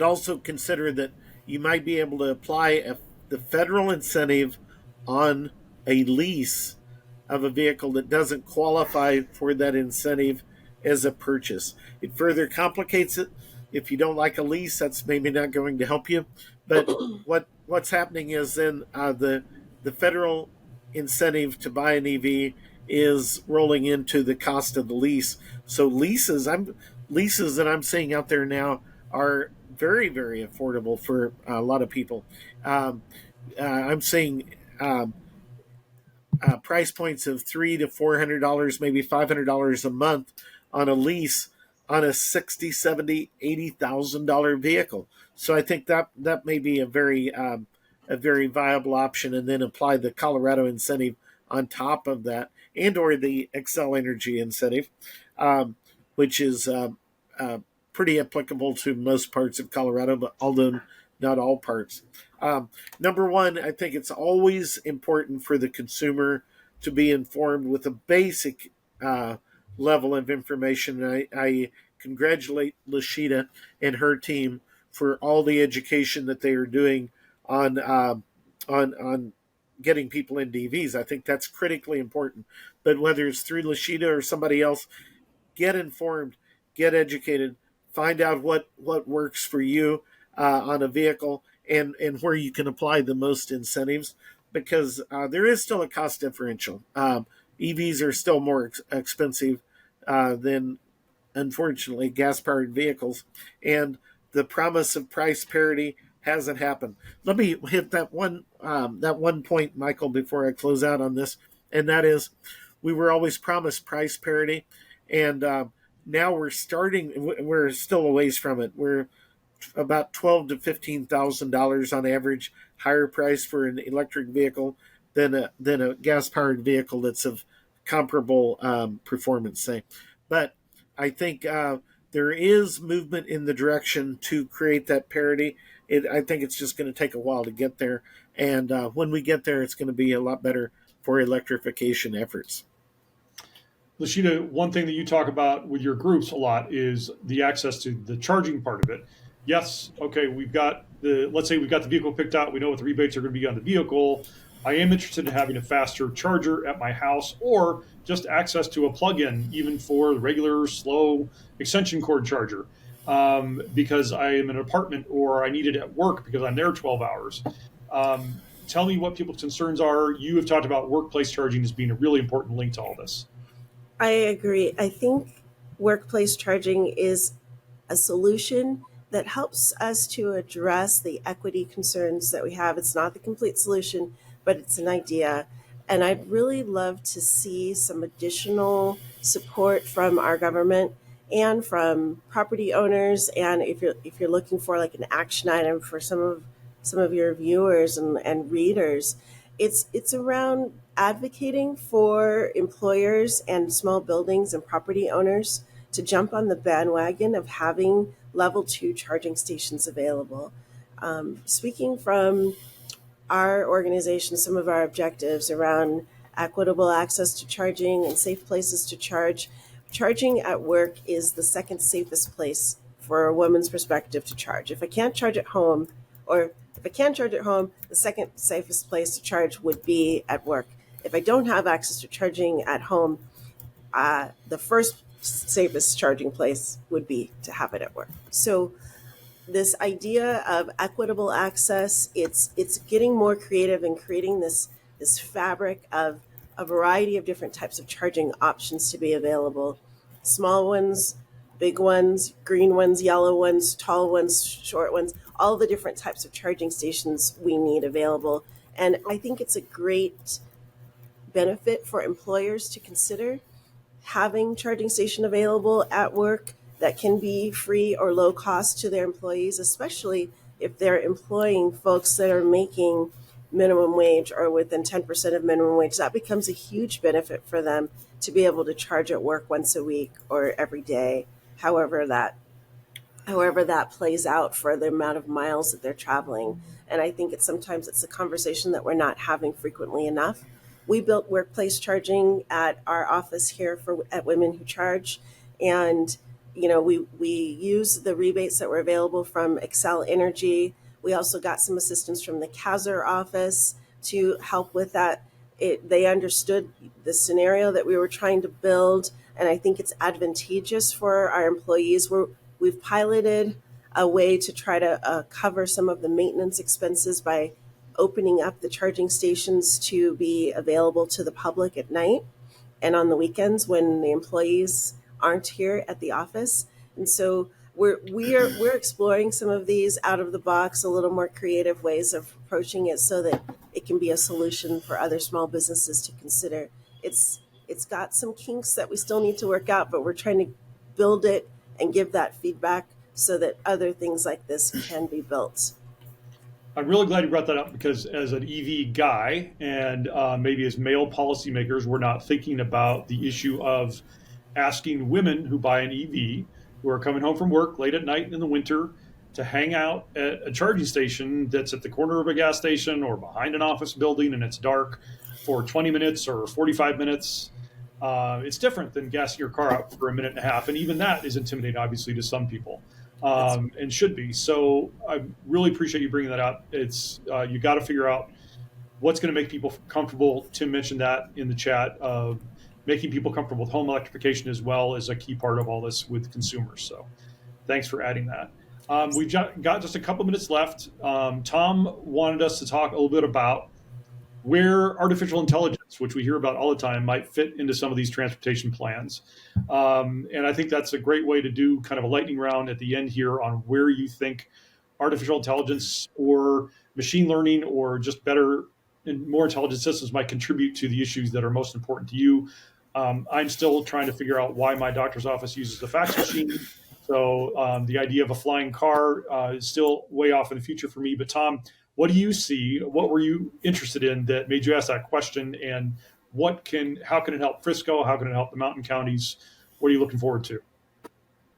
also consider that you might be able to apply the federal incentive on a lease of a vehicle that doesn't qualify for that incentive as a purchase. It further complicates it. If you don't like a lease, that's maybe not going to help you. But what's happening is then the federal incentive to buy an EV is rolling into the cost of the lease. So leases that I'm seeing out there now are very, very affordable for a lot of people. I'm seeing price points of $300 to $400, maybe $500 a month on a lease on a 60, 70, $80,000 vehicle. So I think that may be a very viable option, and then apply the Colorado incentive on top of that, and or the Excel Energy incentive, which is pretty applicable to most parts of Colorado, but although not all parts. Number one, I think it's always important for the consumer to be informed with a basic level of information. I congratulate LaSheita and her team for all the education that they are doing on on getting people into EVs. I think that's critically important. But whether it's through LaSheita or somebody else, get informed, get educated, find out what works for you on a vehicle, and where you can apply the most incentives, because there is still a cost differential. EVs are still more expensive than, unfortunately, gas-powered vehicles, and the promise of price parity hasn't happened. Let me hit that one point, Michael, before I close out on this, and that is, we were always promised price parity, and now we're starting. We're still a ways from it. We're about $12,000 to $15,000 on average higher price for an electric vehicle than a gas powered vehicle that's of comparable performance, say. But I think there is movement in the direction to create that parity. I think it's just going to take a while to get there, and when we get there, it's going to be a lot better for electrification efforts. LaSheita, one thing that you talk about with your groups a lot is the access to the charging part of it. Yes, okay, let's say we've got the vehicle picked out, we know what the rebates are going to be on the vehicle. I am interested in having a faster charger at my house, or just access to a plug-in, even for the regular slow extension cord charger, because I am in an apartment or I need it at work because I'm there 12 hours. Tell me what people's concerns are. You have talked about workplace charging as being a really important link to all this. I agree. I think workplace charging is a solution that helps us to address the equity concerns that we have. It's not the complete solution, but it's an idea. And I'd really love to see some additional support from our government and from property owners. And if you're looking for like an action item for some of your viewers and readers, it's around advocating for employers and small buildings and property owners to jump on the bandwagon of having level 2 charging stations available. Speaking from our organization, some of our objectives around equitable access to charging and safe places to charge. Charging at work is the second safest place for a woman's perspective to charge. If I can't charge at home, or if I can charge at home, the second safest place to charge would be at work. If I don't have access to charging at home, the first safest charging place would be to have it at work. So this idea of equitable access, it's getting more creative and creating this fabric of a variety of different types of charging options to be available. Small ones, big ones, green ones, yellow ones, tall ones, short ones, all the different types of charging stations we need available. And I think it's a great benefit for employers to consider having charging station available at work that can be free or low cost to their employees, especially if they're employing folks that are making minimum wage or within 10% of minimum wage. That becomes a huge benefit for them to be able to charge at work once a week or every day, however that plays out for the amount of miles that they're traveling. And I think sometimes it's a conversation that we're not having frequently enough. We built workplace charging at our office here at Women Who Charge, and we use the rebates that were available from Excel Energy. We also got some assistance from the Kaiser office to help with that. They understood the scenario that we were trying to build, and I think it's advantageous for our employees. We've piloted a way to try to cover some of the maintenance expenses by opening up the charging stations to be available to the public at night and on the weekends when the employees aren't here at the office. And so we're exploring some of these out of the box, a little more creative ways of approaching it so that it can be a solution for other small businesses to consider. It's got some kinks that we still need to work out, but we're trying to build it and give that feedback so that other things like this can be built. I'm really glad you brought that up because, as an EV guy and maybe as male policymakers, we're not thinking about the issue of asking women who buy an EV who are coming home from work late at night in the winter to hang out at a charging station that's at the corner of a gas station or behind an office building and it's dark for 20 minutes or 45 minutes. It's different than gassing your car up for a minute and a half. And even that is intimidating, obviously, to some people. And should be. So I really appreciate you bringing that up. It's you got to figure out what's going to make people comfortable. Tim mentioned that in the chat. Making people comfortable with home electrification as well is a key part of all this with consumers. So thanks for adding that. We've got just a couple minutes left. Tom wanted us to talk a little bit about where artificial intelligence, which we hear about all the time, might fit into some of these transportation plans. And I think that's a great way to do kind of a lightning round at the end here on where you think artificial intelligence or machine learning or just better and more intelligent systems might contribute to the issues that are most important to you. I'm still trying to figure out why my doctor's office uses the fax machine. So the idea of a flying car is still way off in the future for me. But Tom, what do you see? What were you interested in that made you ask that question? And how can it help Frisco? How can it help the mountain counties? What are you looking forward to?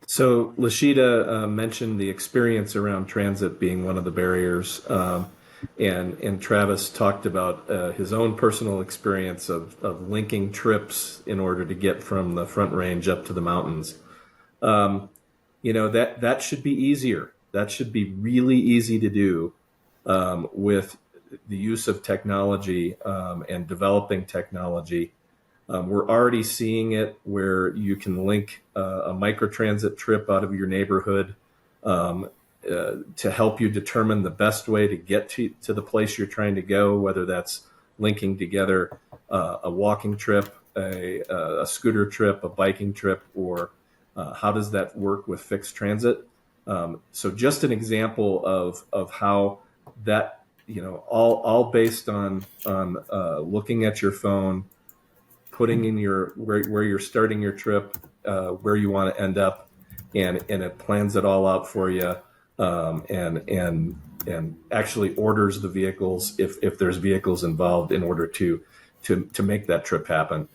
So LaSheita mentioned the experience around transit being one of the barriers, and Travis talked about his own personal experience of linking trips in order to get from the Front Range up to the mountains. That should be easier. That should be really easy to do with the use of technology and developing technology. We're already seeing it where you can link a microtransit trip out of your neighborhood to help you determine the best way to get to the place you're trying to go, whether that's linking together a walking trip, a scooter trip, a biking trip, or how does that work with fixed transit? So just an example of how that, all based on looking at your phone, putting in where you're starting your trip, where you want to end up, and it plans it all out for you, and actually orders the vehicles if there's vehicles involved in order to make that trip happen.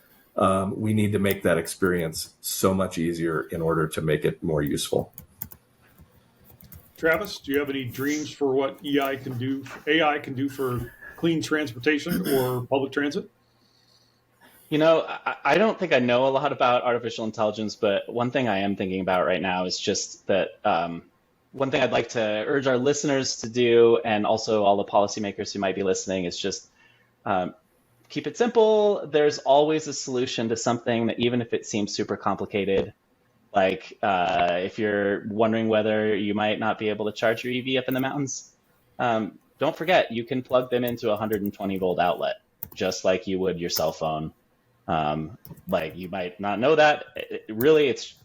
We need to make that experience so much easier in order to make it more useful. Travis, do you have any dreams for what AI can do for clean transportation or public transit? I don't think I know a lot about artificial intelligence, but one thing I am thinking about right now is just that one thing I'd like to urge our listeners to do, and also all the policymakers who might be listening, is just keep it simple. There's always a solution to something, that even if it seems super complicated. Like if you're wondering whether you might not be able to charge your EV up in the mountains, don't forget you can plug them into a 120 volt outlet, just like you would your cell phone. Like you might not know that. Really, it's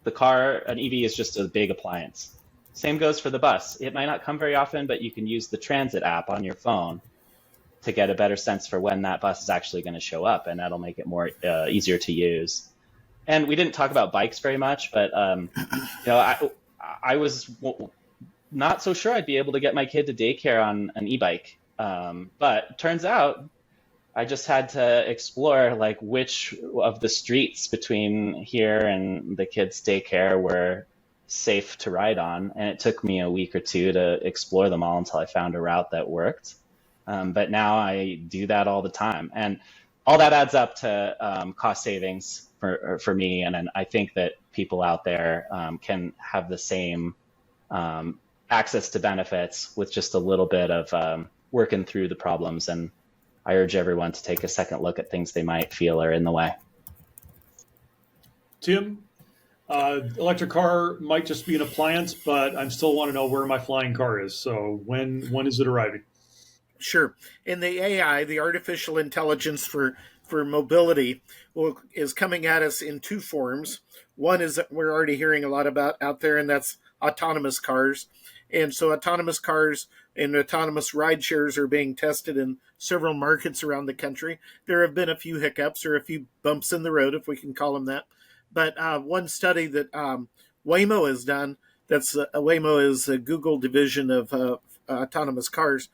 the car. An EV is just a big appliance. Same goes for the bus. It might not come very often, but you can use the transit app on your phone to get a better sense for when that bus is actually going to show up, and that'll make it more easier to use. And we didn't talk about bikes very much, but I was not so sure I'd be able to get my kid to daycare on an e-bike. But turns out I just had to explore like which of the streets between here and the kids' daycare were safe to ride on. And it took me a week or two to explore them all until I found a route that worked. But now I do that all the time. And all that adds up to cost savings for me, and I think that people out there can have the same access to benefits with just a little bit of working through the problems. And I urge everyone to take a second look at things they might feel are in the way. Tim, electric car might just be an appliance, but I still want to know where my flying car is. So when is it arriving? Sure. And the AI, the artificial intelligence for mobility, is coming at us in two forms. One is that we're already hearing a lot about out there, and that's autonomous cars. And so autonomous cars and autonomous ride shares are being tested in several markets around the country. There have been a few hiccups or a few bumps in the road, if we can call them that. But one study that Waymo has done, Waymo is a Google division of autonomous cars.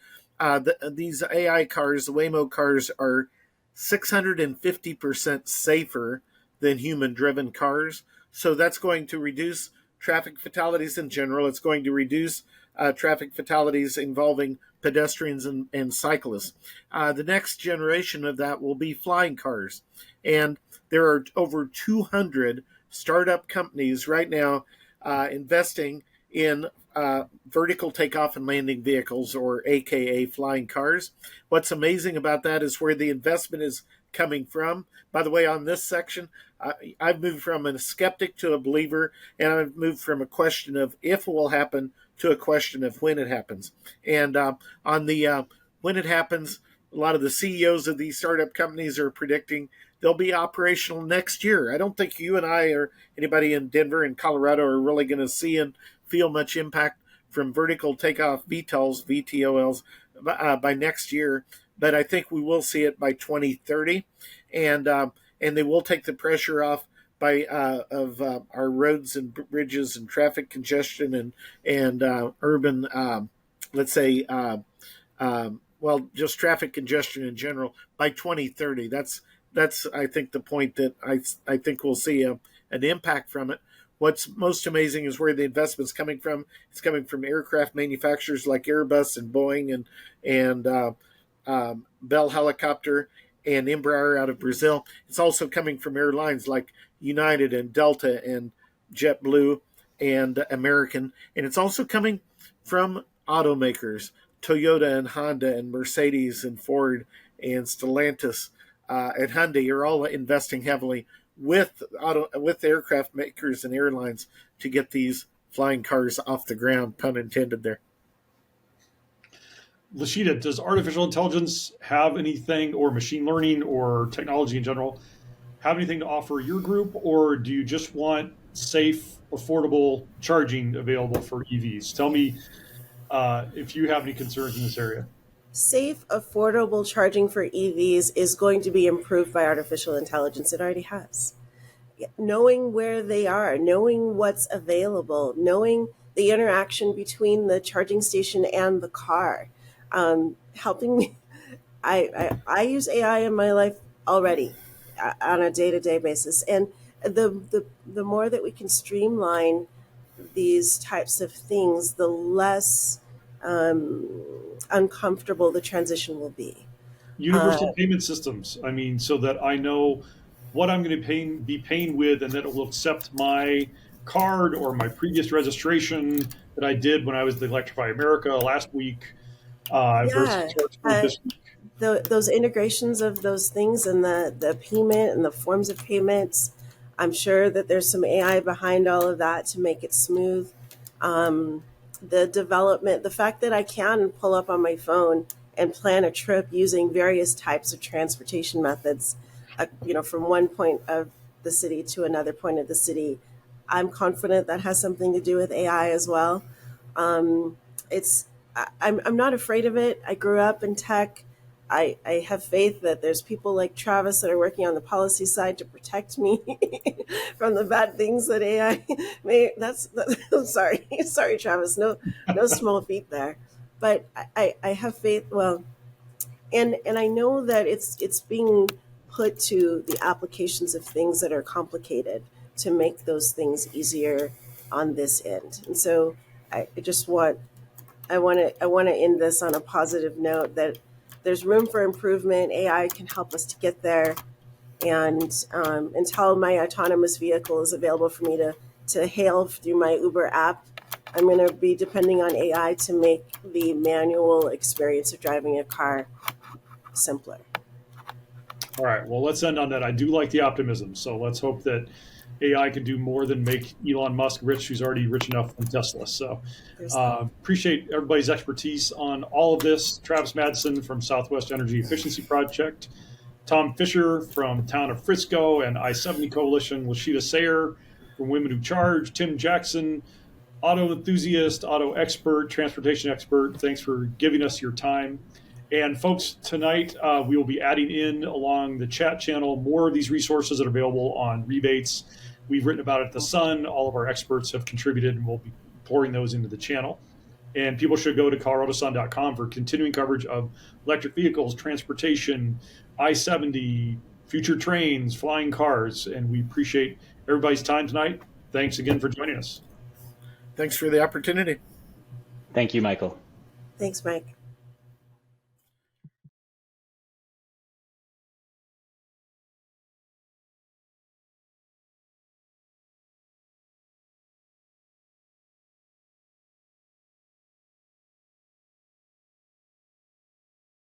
These AI cars, the Waymo cars, are 650% safer than human driven cars. So that's going to reduce traffic fatalities in general. It's going to reduce traffic fatalities involving pedestrians and cyclists. The next generation of that will be flying cars. And there are over 200 startup companies right now investing in vertical takeoff and landing vehicles, or AKA flying cars. What's amazing about that is where the investment is coming from. By the way, on this section, I've moved from a skeptic to a believer, and I've moved from a question of if it will happen to a question of when it happens. And on the when it happens, a lot of the CEOs of these startup companies are predicting they'll be operational next year. I don't think you and I or anybody in Denver and Colorado are really going to see and feel much impact from vertical takeoff VTOLs by next year, but I think we will see it by 2030, and they will take the pressure off by of our roads and bridges and traffic congestion and urban, let's say, well, just traffic congestion in general by 2030. That's I think the point that I think we'll see an impact from it. What's most amazing is where the investment's coming from. It's coming from aircraft manufacturers like Airbus and Boeing and Bell Helicopter and Embraer out of Brazil. It's also coming from airlines like United and Delta and JetBlue and American. And it's also coming from automakers, Toyota and Honda and Mercedes and Ford and Stellantis and Hyundai are all investing heavily with aircraft makers and airlines to get these flying cars off the ground, pun intended there. LaSheita, does artificial intelligence have anything, or machine learning or technology in general, have anything to offer your group, or do you just want safe, affordable charging available for EVs? Tell me if you have any concerns in this area. Safe, affordable charging for EVs is going to be improved by artificial intelligence. It already has. Knowing where they are, knowing what's available, knowing the interaction between the charging station and the car, helping me. I use AI in my life already on a day-to-day basis, and the more that we can streamline these types of things, the less uncomfortable the transition will be. Universal payment systems. I mean, so that I know what I'm going to be paying with, and that it will accept my card or my previous registration that I did when I was at Electrify America last week versus charge this week. Those integrations of those things and the payment and the forms of payments, I'm sure that there's some AI behind all of that to make it smooth. The development, the fact that I can pull up on my phone and plan a trip using various types of transportation methods, from one point of the city to another point of the city, I'm confident that has something to do with AI as well. I'm not afraid of it. I grew up in tech. I have faith that there's people like Travis that are working on the policy side to protect me from the bad things that AI may. Sorry, Travis. No small feat there, but I have faith. Well, and I know that it's being put to the applications of things that are complicated to make those things easier on this end. And so I want to end this on a positive note that there's room for improvement. AI can help us to get there. And until my autonomous vehicle is available for me to hail through my Uber app, I'm going to be depending on AI to make the manual experience of driving a car simpler. All right. Well, let's end on that. I do like the optimism. So let's hope that AI can do more than make Elon Musk rich, who's already rich enough from Tesla. So appreciate everybody's expertise on all of this. Travis Madsen from Southwest Energy Efficiency Project, Tom Fisher from Town of Frisco and I-70 Coalition, LaSheita Sayer from Women Who Charge, Tim Jackson auto enthusiast, auto expert, transportation expert. Thanks for giving us your time. And folks, tonight we will be adding in along the chat channel more of these resources that are available on rebates. We've written about it at the Sun. All of our experts have contributed, and we'll be pouring those into the channel. And people should go to coloradosun.com for continuing coverage of electric vehicles, transportation, I-70, future trains, flying cars. And we appreciate everybody's time tonight. Thanks again for joining us. Thanks for the opportunity. Thank you, Michael. Thanks, Mike.